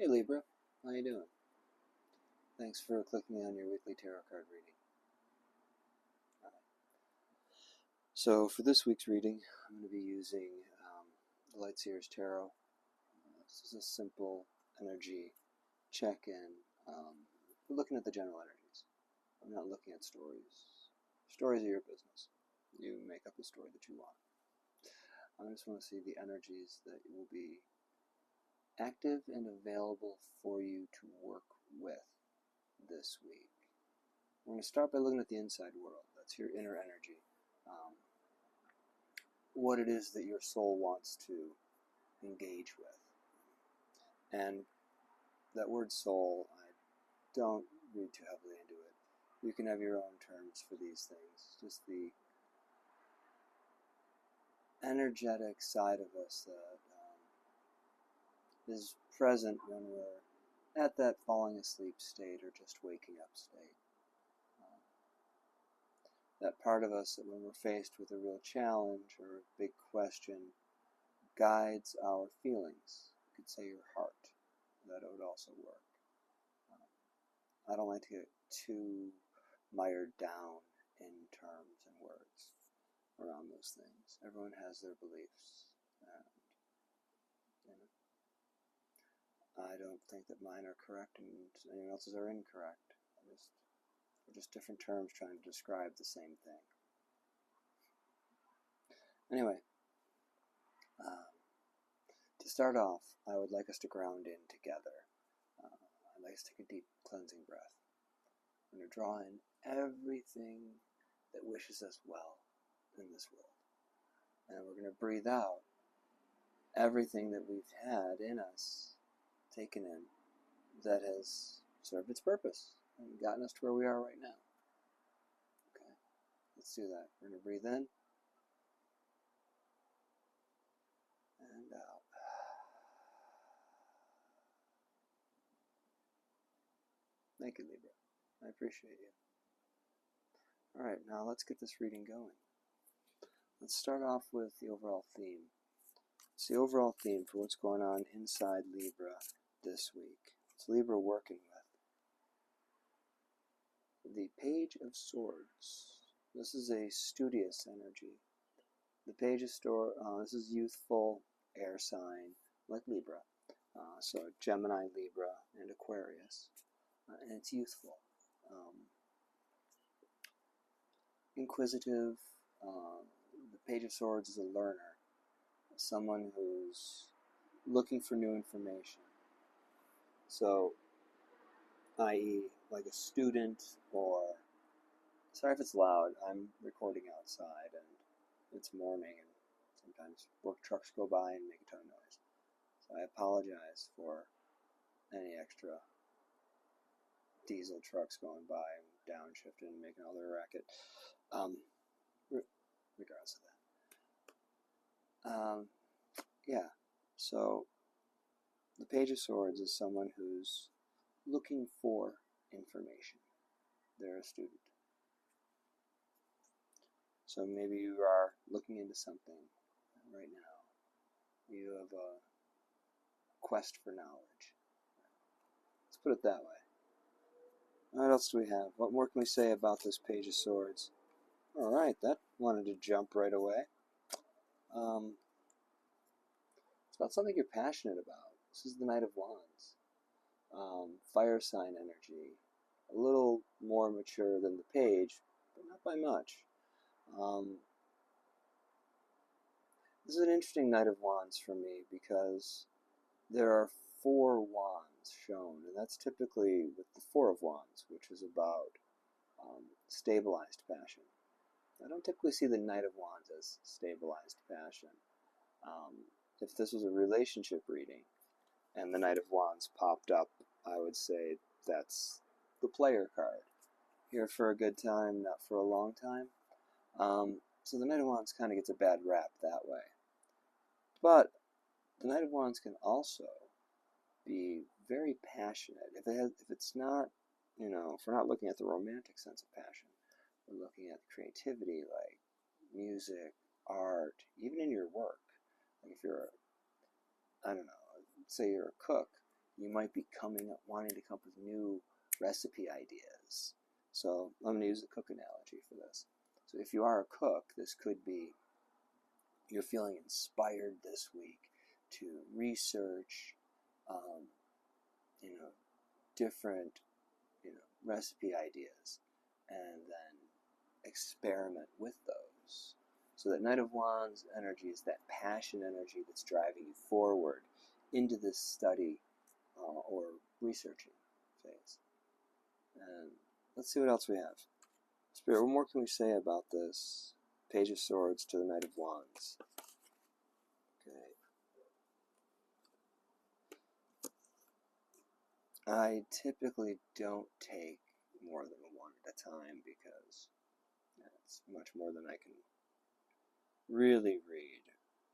Hey Libra, how you doing? Thanks for clicking on your weekly tarot card reading. So for this week's reading, I'm going to be using the Lightseer's Tarot. This is a simple energy check-in. We're looking at the general energies. I'm not looking at stories. Stories are your business. You make up the story that you want. I just want to see the energies that will be active and available for you to work with this week. We're going to start by looking at the inside world. That's your inner energy. What it is that your soul wants to engage with. And that word soul, I don't read too heavily into it. You can have your own terms for these things. Just the energetic side of us that is present when we're at that falling asleep state or just waking up state. That part of us that when we're faced with a real challenge or a big question guides our feelings. You could say your heart. That would also work. I don't like to get too mired down in terms and words around those things. Everyone has their beliefs, and I don't think that mine are correct and anyone else's are incorrect. They're just different terms trying to describe the same thing. Anyway, to start off, I would like us to ground in together. I'd like us to take a deep cleansing breath. We're going to draw in everything that wishes us well in this world. And we're going to breathe out everything that we've had in us, taken in, that has served its purpose and gotten us to where we are right now. Okay, let's do that. We're going to breathe in and out. Thank you, Libra. I appreciate you. Alright, now let's get this reading going. Let's start off with the overall theme. It's the overall theme for what's going on inside Libra this week. It's Libra working with the Page of Swords. This is a studious energy. The Page of Swords, this is youthful, air sign, like Libra. So Gemini, Libra, and Aquarius. And it's youthful. Inquisitive. The Page of Swords is a learner. Someone who's looking for new information. So, i.e., like a student, or sorry if it's loud, I'm recording outside and it's morning and sometimes work trucks go by and make a ton of noise. So I apologize for any extra diesel trucks going by and downshifting and making all their racket. Regardless of that. Yeah, so the Page of Swords is someone who's looking for information. They're a student. So maybe you are looking into something right now. You have a quest for knowledge. Let's put it that way. What else do we have? What more can we say about this Page of Swords? Alright, that wanted to jump right away. It's about something you're passionate about. This is the Knight of Wands. Fire sign energy. A little more mature than the Page, but not by much. This is an interesting Knight of Wands for me because there are 4 wands shown, and that's typically with the 4 of Wands, which is about stabilized passion. I don't typically see the Knight of Wands as stabilized passion. If this was a relationship reading and the Knight of Wands popped up, I would say that's the player card. Here for a good time, not for a long time. So the Knight of Wands kind of gets a bad rap that way. But the Knight of Wands can also be very passionate. If it's not, if we're not looking at the romantic sense of passion, we're looking at creativity, like music, art, even in your work. Like if you're, say you're a cook, You might be wanting to come up with new recipe ideas. So I'm going to use the cook analogy for this. So if you are a cook, this could be you're feeling inspired this week to research, different, recipe ideas, and then experiment with those. So that Knight of Wands energy is that passion energy that's driving you forward into this study or researching phase. And let's see what else we have. Spirit, what more can we say about this Page of Swords to the Knight of Wands? Okay. I typically don't take more than one at a time because it's much more than I can really read.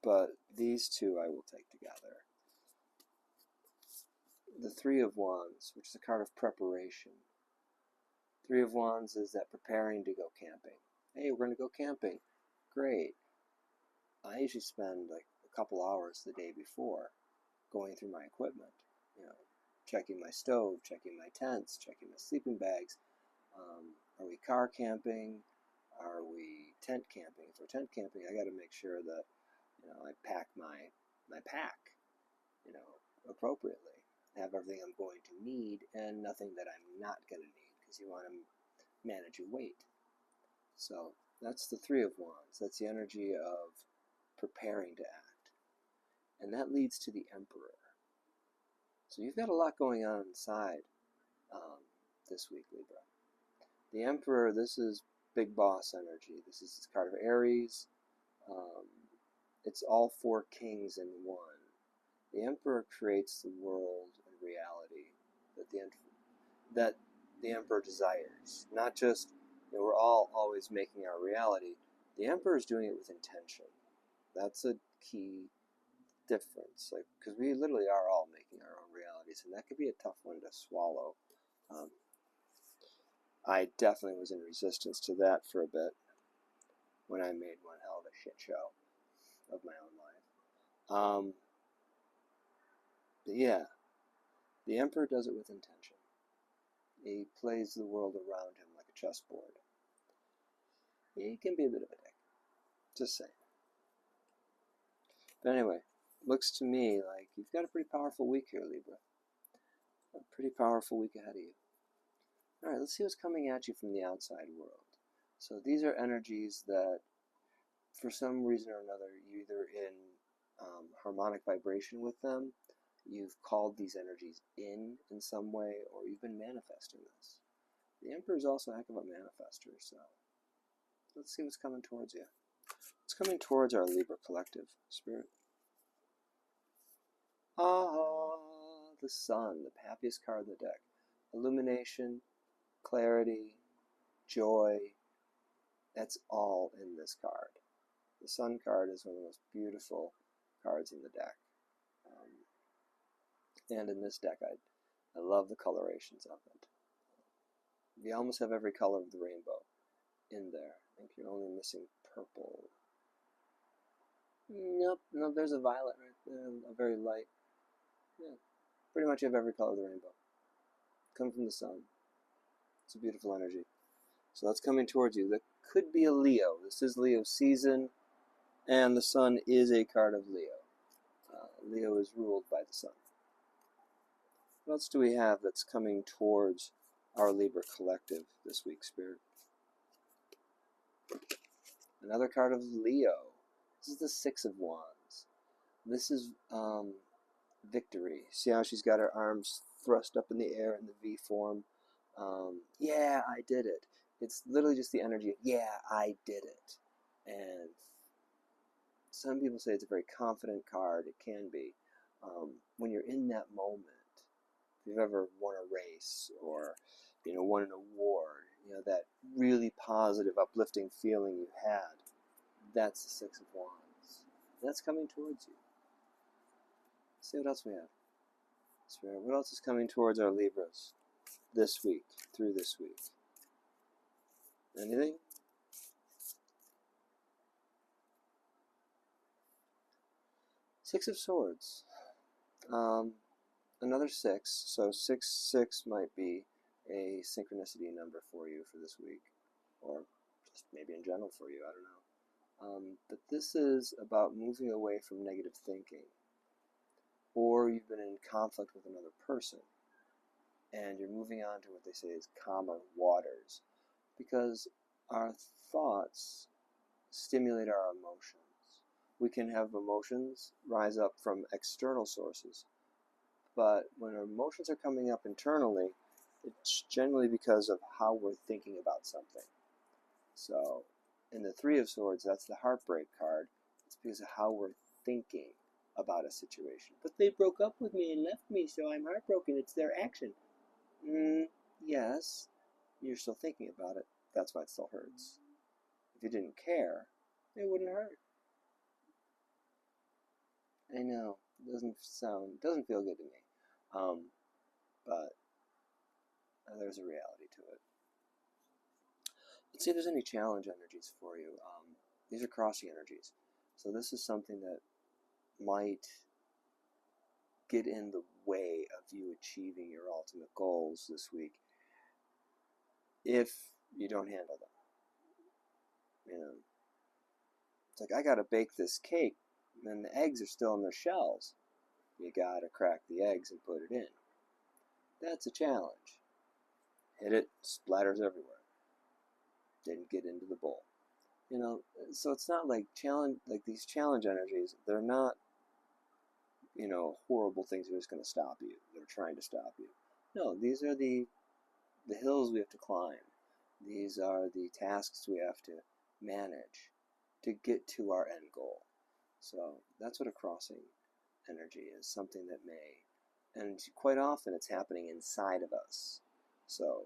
But these two I will take together. The Three of Wands, which is a card of preparation. Three of Wands is that preparing to go camping. Hey, we're going to go camping. Great. I usually spend like a couple hours the day before going through my equipment. Checking my stove, checking my tents, checking my sleeping bags. Are we car camping? Are we tent camping? If we're tent camping, I got to make sure that I pack my pack appropriately. Have everything I'm going to need and nothing that I'm not going to need, because you want to manage your weight. So that's the Three of Wands. That's the energy of preparing to act. And that leads to the Emperor. So you've got a lot going on inside this week, Libra. The Emperor, this is big boss energy. This is this card of Aries. It's all four kings in one. The Emperor creates the world and reality that the Emperor desires. Not just, we're all always making our reality. The Emperor is doing it with intention. That's a key difference, because we literally are all making our own realities, and that could be a tough one to swallow. I definitely was in resistance to that for a bit when I made one hell of a shit show of my own life. But yeah, the Emperor does it with intention. He plays the world around him like a chessboard. He can be a bit of a dick, just saying. But anyway, looks to me like you've got a pretty powerful week here, Libra. A pretty powerful week ahead of you. Alright, let's see what's coming at you from the outside world. So these are energies that, for some reason or another, you're either in harmonic vibration with them, you've called these energies in some way, or you've been manifesting this. The Emperor is also a heck of a manifester, so let's see what's coming towards you. What's coming towards our Libra collective, Spirit? The Sun, the happiest card in the deck. Illumination, clarity, joy, that's all in this card. The Sun card is one of the most beautiful cards in the deck. And in this deck, I love the colorations of it. You almost have every color of the rainbow in there. I think you're only missing purple. Nope, there's a violet right there, a very light. Yeah, pretty much you have every color of the rainbow. Come from the Sun. It's a beautiful energy. So that's coming towards you. That could be a Leo. This is Leo season, and the Sun is a card of Leo. Leo is ruled by the Sun. What else do we have that's coming towards our Libra collective this week, Spirit? Another card of Leo. This is the Six of Wands. This is victory. See how she's got her arms thrust up in the air in the V form? Yeah, I did it. It's literally just the energy of, yeah, I did it. And some people say it's a very confident card. It can be. When you're in that moment, if you've ever won a race or won an award, that really positive, uplifting feeling you had, that's the Six of Wands. That's coming towards you. Let's see what else we have. Spirit, what else is coming towards our Libras this week, through this week? Anything? Six of Swords. another 6, so 6 might be a synchronicity number for you for this week, or just maybe in general for you, I don't know. But this is about moving away from negative thinking, or you've been in conflict with another person, and you're moving on to what they say is calmer waters, because our thoughts stimulate our emotions. We can have emotions rise up from external sources, but when our emotions are coming up internally, it's generally because of how we're thinking about something. So in the Three of Swords, that's the heartbreak card. It's because of how we're thinking about a situation. But they broke up with me and left me, so I'm heartbroken. It's their action. Yes, you're still thinking about it. That's why it still hurts. If you didn't care, it wouldn't hurt. I know, it doesn't feel good to me. But there's a reality to it. Let's see if there's any challenge energies for you. These are crossing energies. So this is something that might get in the way of you achieving your ultimate goals this week if you don't handle them. You know, it's like, I gotta bake this cake, and the eggs are still in their shells. You gotta crack the eggs and put it in. That's a challenge. Hit it, splatters everywhere. Didn't get into the bowl. You know, so it's not like these challenge energies, they're not, you know, horrible things that are just going to stop you. They're trying to stop you. No, these are the hills we have to climb. These are the tasks we have to manage to get to our end goal. So that's what a crossing energy is, something that may, and quite often it's happening inside of us. So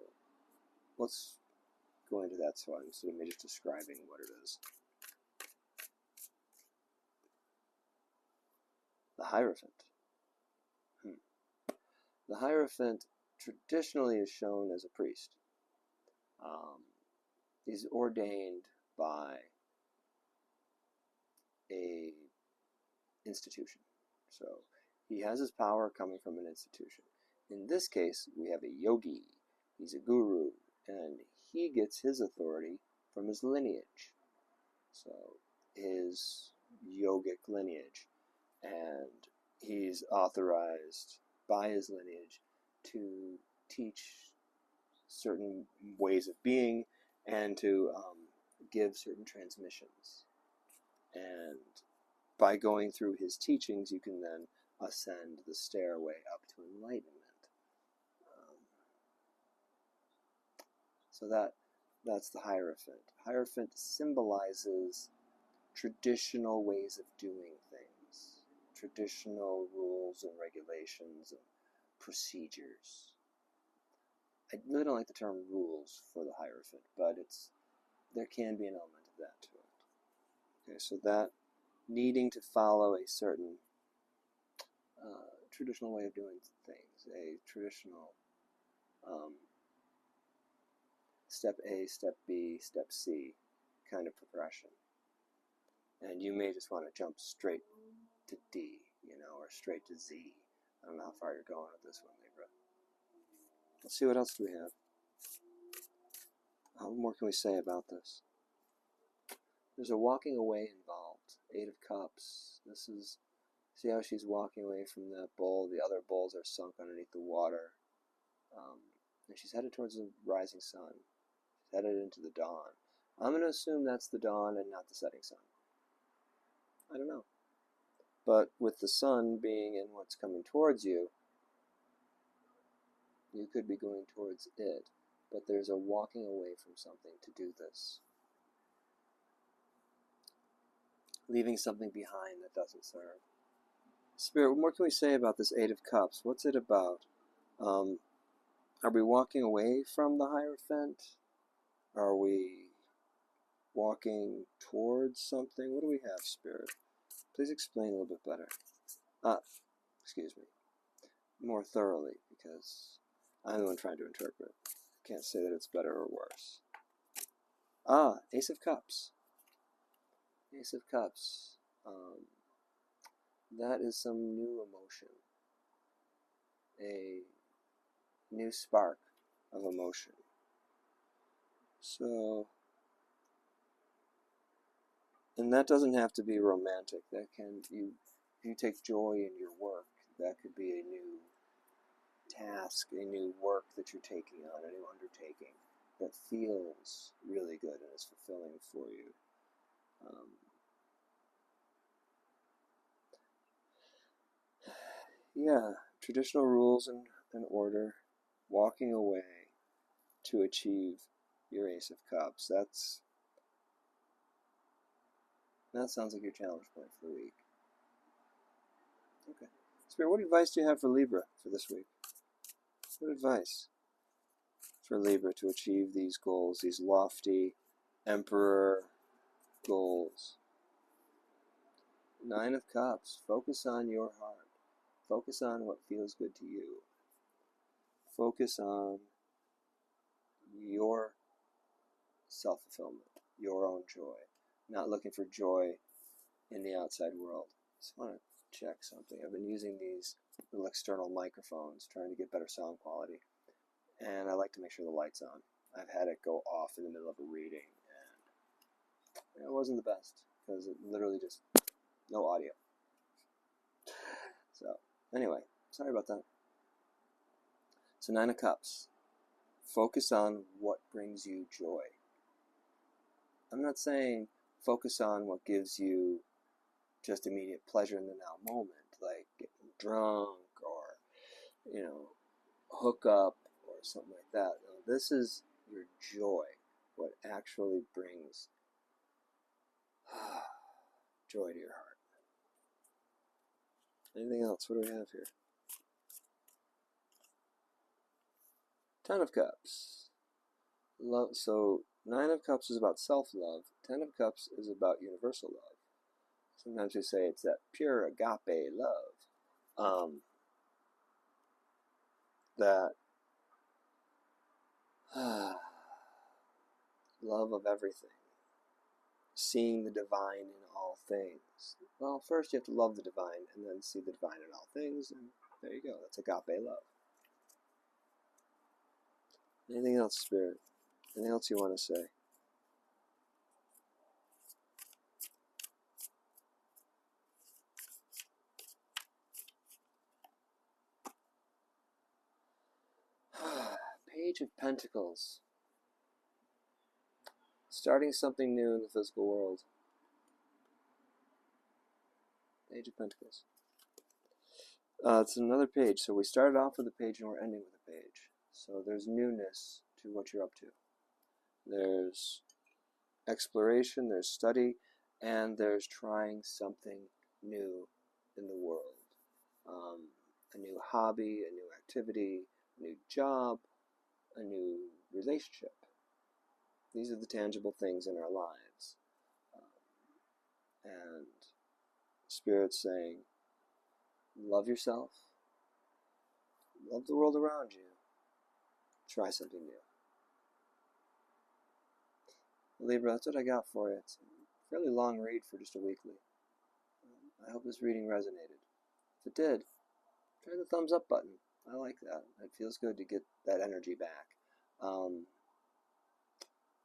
let's go into that, so instead of me just describing what it is. The Hierophant. The Hierophant traditionally is shown as a priest. He's ordained by a institution. So he has his power coming from an institution. In this case, we have a yogi. He's a guru, and he gets his authority from his lineage. So his yogic lineage. And he's authorized by his lineage to teach certain ways of being and to give certain transmissions. And by going through his teachings, you can then ascend the stairway up to enlightenment. So that's the Hierophant. Hierophant symbolizes traditional ways of doing things, traditional rules and regulations and procedures. I really don't like the term rules for the Hierophant, but there can be an element of that to it. Okay, so that needing to follow a certain traditional way of doing things, a traditional step A, step B, step C kind of progression. And you may just want to jump straight to D, you know, or straight to Z. I don't know how far you're going with this one, Libra. Let's see what else do we have. What more can we say about this? There's a walking away involved. 8 of Cups. This is, see how she's walking away from that bowl. The other bowls are sunk underneath the water. And she's headed towards the rising sun. She's headed into the dawn. I'm going to assume that's the dawn and not the setting sun. I don't know. But with the sun being in what's coming towards you, you could be going towards it. But there's a walking away from something to do this. Leaving something behind that doesn't serve. Spirit, what more can we say about this 8 of Cups? What's it about? Are we walking away from the Hierophant? Are we walking towards something? What do we have, Spirit? Please explain a little bit better. Excuse me. More thoroughly, because I'm the one trying to interpret. Can't say that it's better or worse. Ace of Cups. Ace of Cups. That is some new emotion. a new spark of emotion. So, and that doesn't have to be romantic. That can, if you take joy in your work, that could be a new task, a new work that you're taking on, a new undertaking that feels really good and is fulfilling for you. Yeah, traditional rules and order, walking away to achieve your Ace of Cups. That sounds like your challenge point for the week. Okay. Spirit, what advice do you have for Libra for this week? What advice for Libra to achieve these goals, these lofty Emperor goals? Nine of Cups. Focus on your heart. Focus on what feels good to you. Focus on your self-fulfillment, your own joy. Not looking for joy in the outside world. Just want to check something. I've been using these little external microphones, trying to get better sound quality. And I like to make sure the light's on. I've had it go off in the middle of a reading, and it wasn't the best, because it literally just, no audio. So, anyway, sorry about that. So, Nine of Cups. Focus on what brings you joy. I'm not saying focus on what gives you just immediate pleasure in the now moment, like getting drunk or, hook up or something like that. No, this is your joy, what actually brings joy to your heart. Anything else? What do we have here? Ten of Cups. Love. So Nine of Cups is about self-love. 10 of Cups is about universal love. Sometimes we say it's that pure agape love. That love of everything. Seeing the divine in all things. Well, first you have to love the divine and then see the divine in all things, and there you go. That's agape love. Anything else, Spirit? Anything else you want to say? Page of Pentacles. Starting something new in the physical world. Page of Pentacles. It's another page. So we started off with a page and we're ending with a page. So there's newness to what you're up to. There's exploration, there's study, and there's trying something new in the world. A new hobby, a new activity, a new job, a new relationship. These are the tangible things in our lives. And Spirit's saying, love yourself, love the world around you, try something new. Libra, that's what I got for you. It's a fairly long read for just a weekly. I hope this reading resonated. If it did, try the thumbs up button. I like that. It feels good to get that energy back.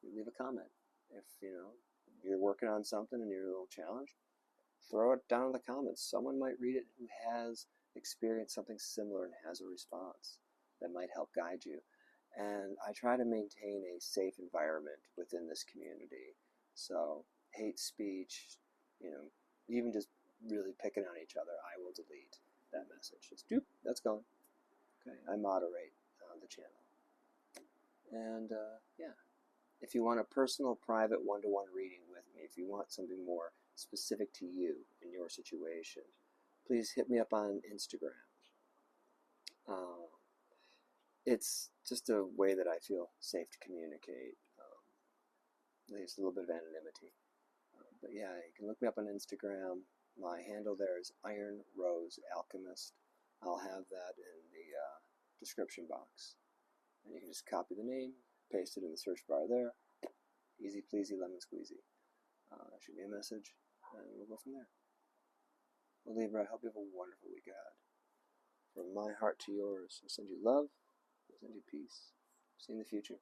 Leave a comment. If you're working on something and you're a little challenged, throw it down in the comments. Someone might read it who has experienced something similar and has a response that might help guide you. And I try to maintain a safe environment within this community. So hate speech, even just really picking on each other, I will delete that message. Just doop, that's gone. Okay, I moderate the channel. And yeah, if you want a personal, private, one-to-one reading with me, if you want something more specific to you in your situation, please hit me up on Instagram. It's just a way that I feel safe to communicate. Leaves a little bit of anonymity. But yeah, you can look me up on Instagram. My handle there is Iron Rose Alchemist. I'll have that in the description box. And you can just copy the name, paste it in the search bar there. Easy pleasy, lemon squeezy. Shoot me a message, and we'll go from there. Well, Libra, I hope you have a wonderful week ahead. From my heart to yours, I send you love, I send you peace. See you in the future.